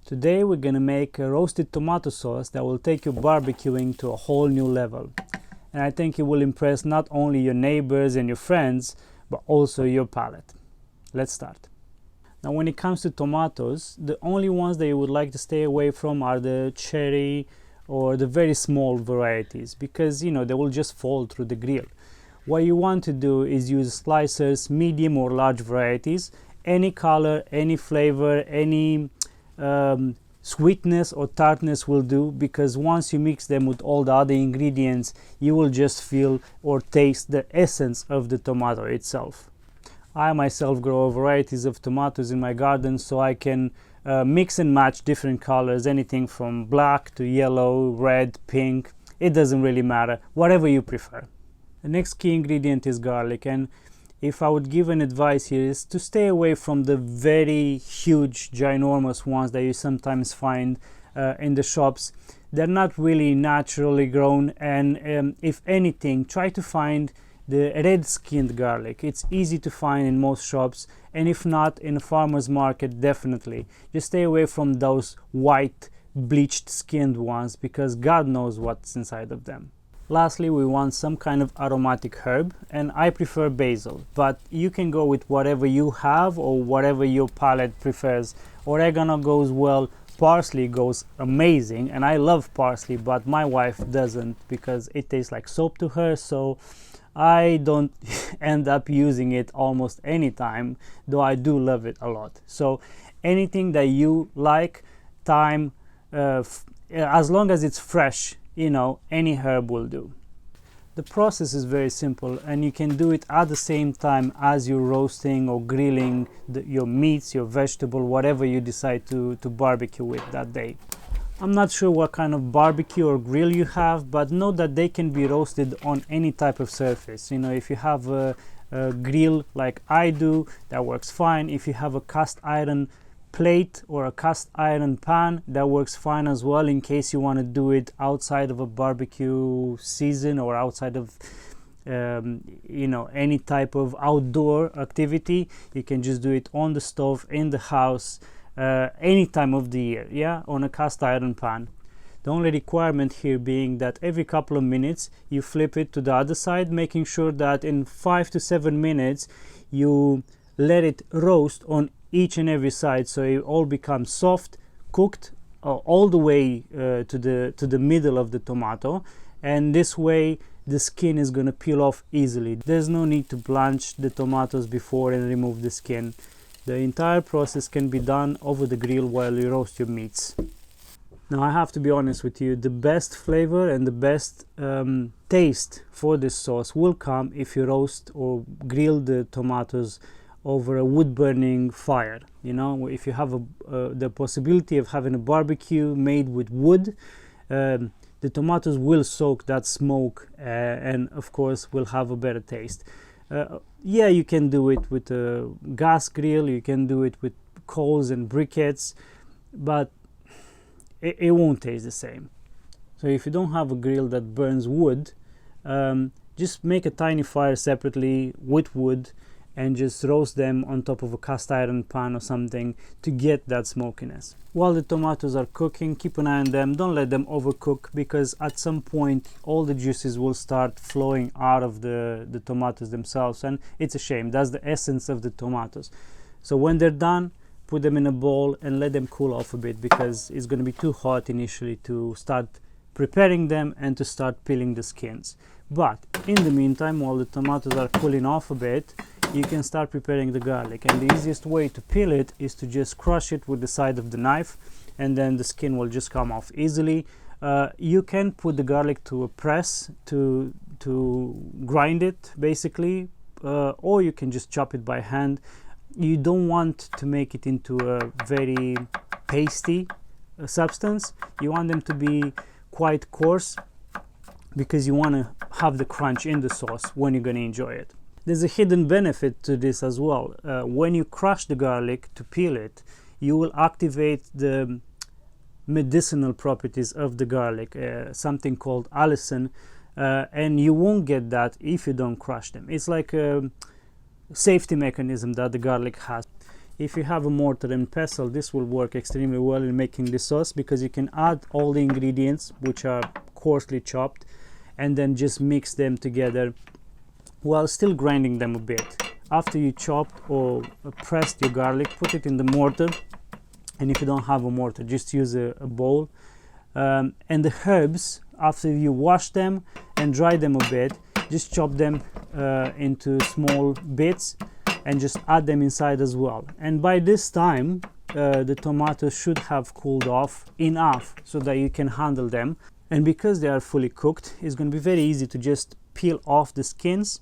Today we're gonna make a roasted tomato sauce that will take your barbecuing to a whole new level. And I think it will impress not only your neighbors and your friends, but also your palate. Let's start. Now when it comes to tomatoes, the only ones that you would like to stay away from are the cherry or the very small varieties, because they will just fall through the grill. What you want to do is use slicers, medium or large varieties, any color, any flavor, any sweetness or tartness will do, because once you mix them with all the other ingredients, you will just feel or taste the essence of the tomato itself. I myself grow varieties of tomatoes in my garden, so I can mix and match different colors, anything from black to yellow, red, pink. It doesn't really matter, whatever you prefer. The next key ingredient is garlic, and if I would give an advice here is to stay away from the very huge, ginormous ones that you sometimes find in the shops. They're not really naturally grown, and if anything, try to find the red-skinned garlic. It's easy to find in most shops, and if not, in a farmer's market, definitely. Just stay away from those white, bleached-skinned ones, because God knows what's inside of them. Lastly, we want some kind of aromatic herb, and I prefer basil, but you can go with whatever you have or whatever your palate prefers. Oregano goes well, parsley goes amazing, and I love parsley, but my wife doesn't because it tastes like soap to her, so I don't end up using it almost any time, though I do love it a lot. So anything that you like, thyme, as long as it's fresh, any herb will do. The process is very simple, and you can do it at the same time as you're roasting or grilling your meats, your vegetable, whatever you decide to barbecue with that day. I'm not sure what kind of barbecue or grill you have, but know that they can be roasted on any type of surface. If you have a grill like I do, that works fine. If you have a cast iron plate or a cast iron pan, that works fine as well, in case you want to do it outside of a barbecue season or outside of any type of outdoor activity. You can just do it on the stove, in the house, any time of the year, on a cast iron pan. The only requirement here being that every couple of minutes you flip it to the other side, making sure that in 5 to 7 minutes you let it roast on each and every side, so it all becomes soft, cooked all the way to the middle of the tomato, and this way the skin is going to peel off easily. There's no need to blanch the tomatoes before and remove the skin. The entire process can be done over the grill while you roast your meats. Now I have to be honest with you, the best flavor and the best taste for this sauce will come if you roast or grill the tomatoes over a wood burning fire. If you have the possibility of having a barbecue made with wood, the tomatoes will soak that smoke and of course will have a better taste. Yeah, you can do it with a gas grill, you can do it with coals and briquettes, but it won't taste the same. So if you don't have a grill that burns wood, just make a tiny fire separately with wood and just roast them on top of a cast iron pan or something to get that smokiness. While the tomatoes are cooking, keep an eye on them, don't let them overcook, because at some point all the juices will start flowing out of the tomatoes themselves, and it's a shame. That's the essence of the tomatoes. So when they're done, put them in a bowl and let them cool off a bit, because it's going to be too hot initially to start preparing them and to start peeling the skins. But in the meantime, while the tomatoes are cooling off a bit, you can start preparing the garlic, and the easiest way to peel it is to just crush it with the side of the knife, and then the skin will just come off easily. You can put the garlic to a press to grind it basically, or you can just chop it by hand. You don't want to make it into a very pasty substance. You want them to be quite coarse, because you want to have the crunch in the sauce when you're going to enjoy it. There's a hidden benefit to this as well. When you crush the garlic to peel it, you will activate the medicinal properties of the garlic, something called allicin, and you won't get that if you don't crush them. It's like a safety mechanism that the garlic has. if you have a mortar and pestle, this will work extremely well in making the sauce, because you can add all the ingredients which are coarsely chopped and then just mix them together while still grinding them a bit. After you chopped or pressed your garlic, put it in the mortar, and if you don't have a mortar, just use a bowl. And the herbs, after you wash them and dry them a bit, just chop them into small bits and just add them inside as well. And by this time the tomatoes should have cooled off enough so that you can handle them. And because they are fully cooked, it's going to be very easy to just peel off the skins,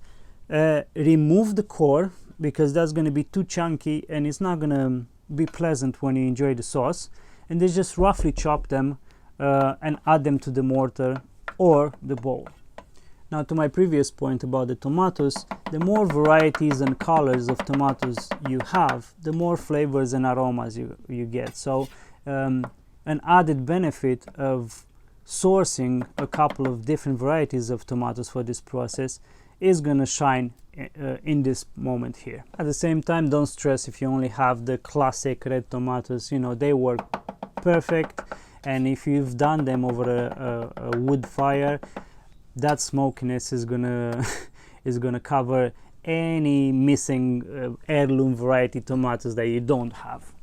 remove the core, because that's going to be too chunky and it's not going to be pleasant when you enjoy the sauce, and then just roughly chop them and add them to the mortar or the bowl. Now, to my previous point about the tomatoes, the more varieties and colors of tomatoes you have, the more flavors and aromas you get. So an added benefit of sourcing a couple of different varieties of tomatoes for this process is going to shine in this moment here. At the same time, don't stress if you only have the classic red tomatoes. You know, they work perfect, and if you've done them over a wood fire, that smokiness is gonna cover any missing heirloom variety tomatoes that you don't have.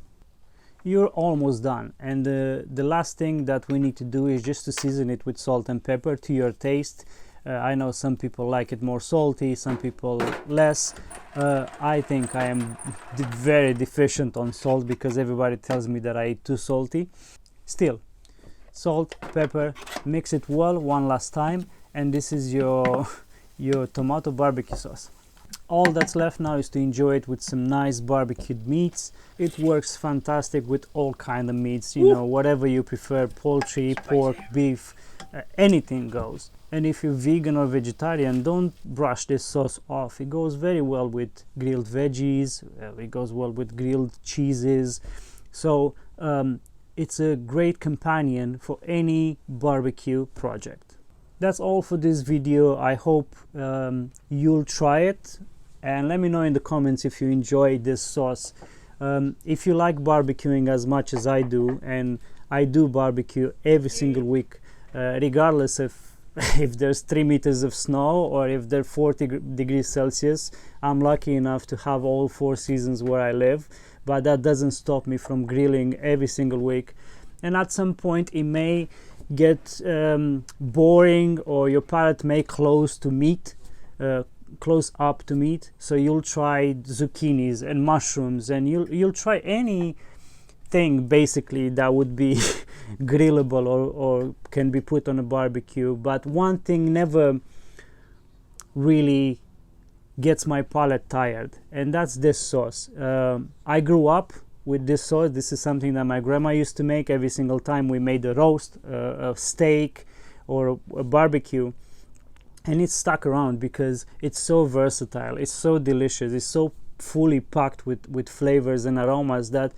You're almost done, and the last thing that we need to do is just to season it with salt and pepper to your taste. I know some people like it more salty, some people less. I think I am very deficient on salt because everybody tells me that I eat too salty. Still, salt, pepper, mix it well one last time, and this is your tomato barbecue sauce. All that's left now is to enjoy it with some nice barbecued meats. It works fantastic with all kind of meats, you know, whatever you prefer, poultry, pork, beef, anything goes. And if you're vegan or vegetarian, don't brush this sauce off. It goes very well with grilled veggies, it goes well with grilled cheeses. So it's a great companion for any barbecue project. That's all for this video. I hope you'll try it, and let me know in the comments if you enjoy this sauce. If you like barbecuing as much as I do, and I do barbecue every single week, regardless of if there's 3 meters of snow or if there's 40 degrees Celsius. I'm lucky enough to have all 4 seasons where I live, but that doesn't stop me from grilling every single week. And at some point it may get boring, or your palate may close up to meat, so you'll try zucchinis and mushrooms, and you'll try anything basically that would be grillable or can be put on a barbecue. But one thing never really gets my palate tired, and that's this sauce. I grew up with this sauce. This is something that my grandma used to make every single time we made a roast, a steak, or a barbecue, and it's stuck around because it's so versatile, it's so delicious, it's so fully packed with flavors and aromas that,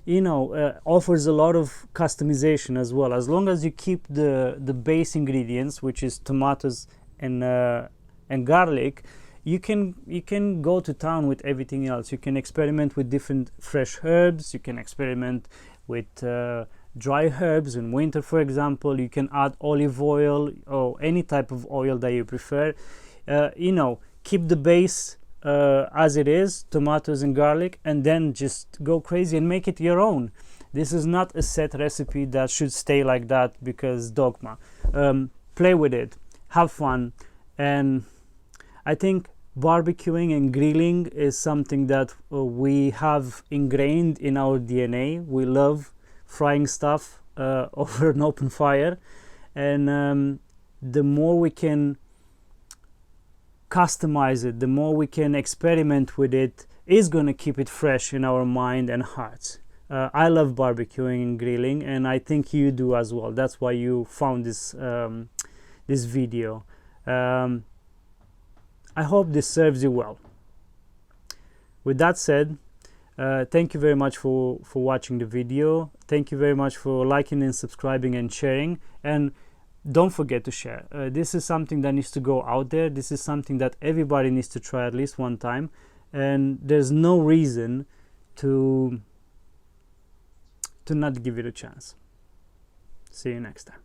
you know, offers a lot of customization as well. As long as you keep the base ingredients, which is tomatoes and garlic, you can go to town with everything else. You can experiment with different fresh herbs. You can experiment with dry herbs in winter, for example. You can add olive oil or any type of oil that you prefer. You know, keep the base as it is, tomatoes and garlic, and then just go crazy and make it your own. This is not a set recipe that should stay like that because dogma. Play with it, have fun, and I think barbecuing and grilling is something that we have ingrained in our DNA. We love frying stuff over an open fire, and the more we can customize it, the more we can experiment with it, is going to keep it fresh in our mind and hearts. I love barbecuing and grilling, and I think you do as well. That's why you found this this video. I hope this serves you well. With that said, thank you very much for watching the video. Thank you very much for liking and subscribing and sharing, and don't forget to share. This is something that needs to go out there. This is something that everybody needs to try at least one time, and there's no reason to not give it a chance. See you next time.